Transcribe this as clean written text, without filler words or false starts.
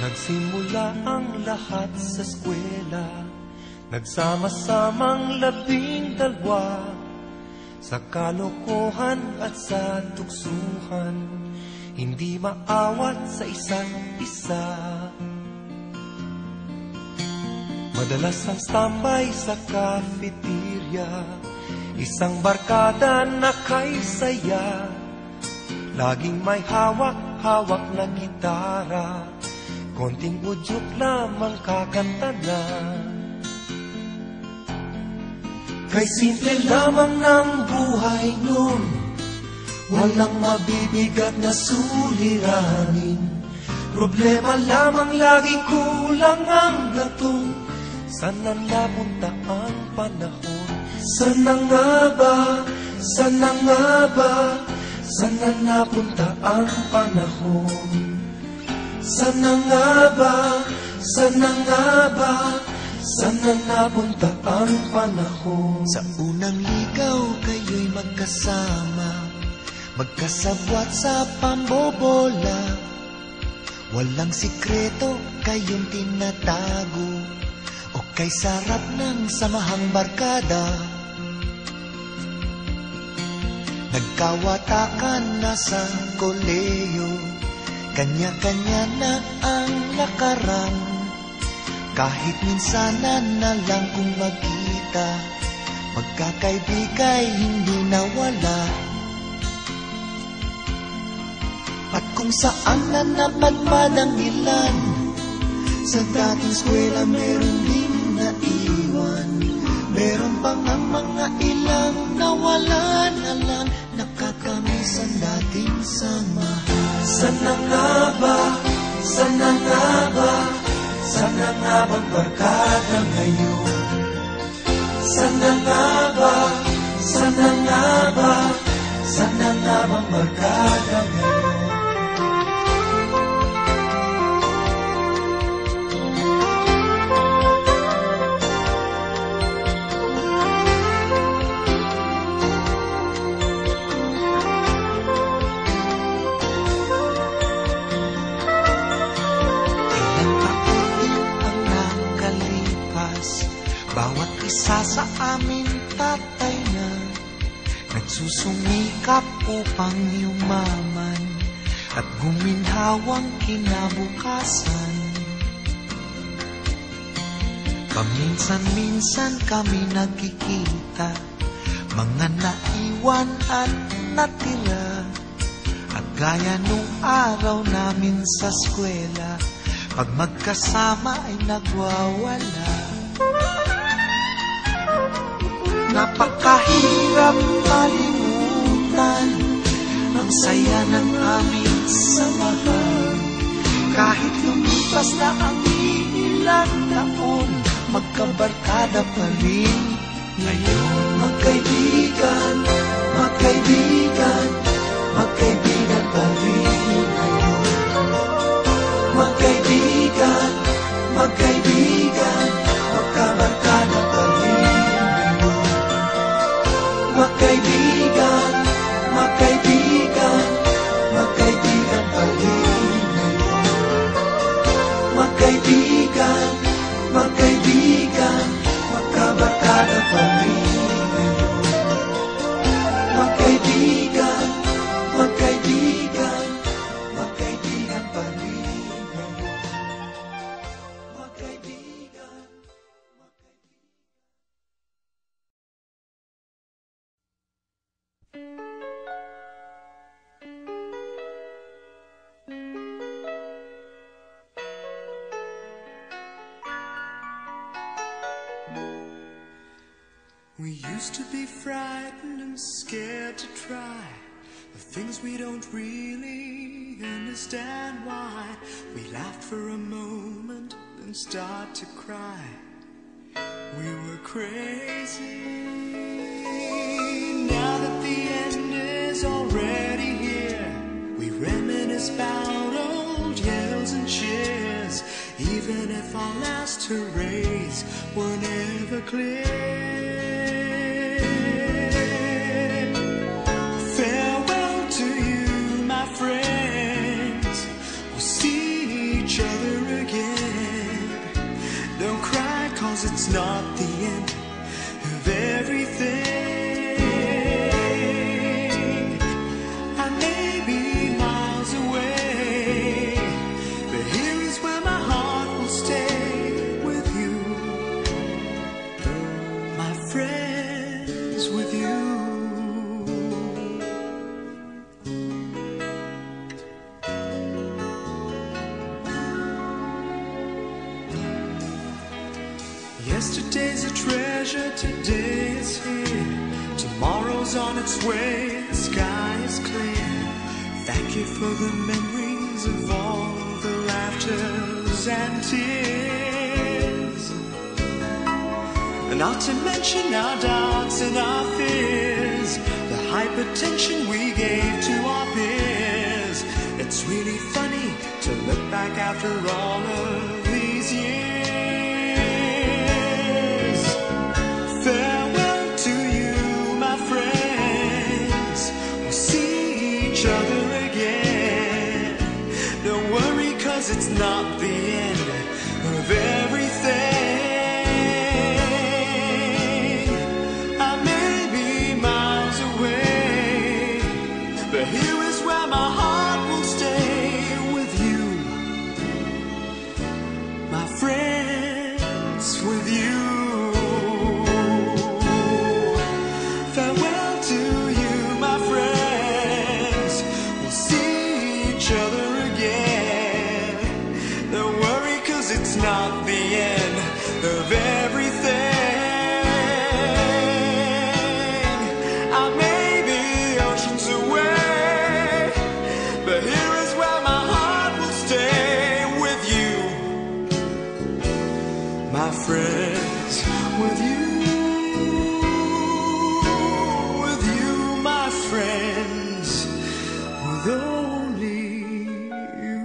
Nagsimula ang lahat sa eskwela, nagsama-samang 12, sa kalokohan at sa tuksuhan, hindi maawat sa isa't isa. Madalas ang standby sa cafeteria, isang barkada na kay saya, laging may hawak-hawak na gitara, konting udyok lamang kakanta na. Kay simple lamang ng buhay nun, walang mabibigat na suliranin. Problema lamang lagi, kulang ang latong. Sana napunta ang panahon? Sana nga ba? Sana nga ba? Sana napunta ang panahon? Sana nga ba? Sana nga ba? Sana napunta ang panahon? Sa unang ligaw kayo'y magkasama, magkasabwat sa pambobola. Walang sikreto kayong tinatago, o kay sarap ng samahang barkada. Nagkawatakan na sa koleyo, kanya-kanya na ang lakaran. Kahit minsanan na lang kung magkita, magkakaibigay hindi nawala. At kung saan na napadpad ang ilan, sa dating eskwela meron din naiwan. Meron pang ang mga ilang nawala na lang, nakakamiss ang dating samahan. Sana nga ba? Sana nga ba? Sana nga bang barkada ngayon? Sana nga ba? Sana nga ba? Sana nga bang barkada ngayon? Bawat isa sa amin tatay na nagsusumikap upang yumaman at guminhawang kinabukasan. Paminsan-minsan kami nagkikita, mga naiwan at natira. At gaya nung araw namin sa eskwela, pag magkasama ay nagwawala. Napakahirap malimutan ang saya ng aming samahan. Kahit lumipas na ang ilang taon, magkabarkada pa rin ngayon. Magkaibigan, magkaibigan, magkaibigan pa rin ngayon. Magkaibigan, magkaibigan, magkabarkada pa rin. Magkaibigan, magkaibigan, magkaibigan pa rin ngayon. Magkaibigan, magkaibigan, magkabarkada pa rin ngayon. Magkaibigan, magkaibigan, magkaibigan pa rin ngayon. Magkaibigan. We used to be frightened and scared to try the things we don't really understand why. We laughed for a moment, then start to cry. We were crazy. Now that the end is already here, we reminisce about old yells and cheers, even if our last hurrays were never clear. Farewell to you, my friends. We'll see each other again. it's not the end of everything. I may be miles away, but here is where my heart will stay with you, my friends, with you. Yesterday's a treasure, today is here. Tomorrow's on its way, the sky is clear. Thank you for the memories of all the laughters and tears. And not to mention our doubts and our fears, the hypertension we gave to our peers. It's really funny to look back after all of these years. Farewell to you, my friends. We'll see each other again. Don't worry, 'cause it's not the end of everything. I may be miles away, but here is where my heart will stay with you, my friends, with you. Farewell to you, my friends. We'll see each other again. Don't worry, 'cause it's not the end of everything. I may be oceans away, but here is where my heart will stay with you, my friends, with you. Friends, with only you.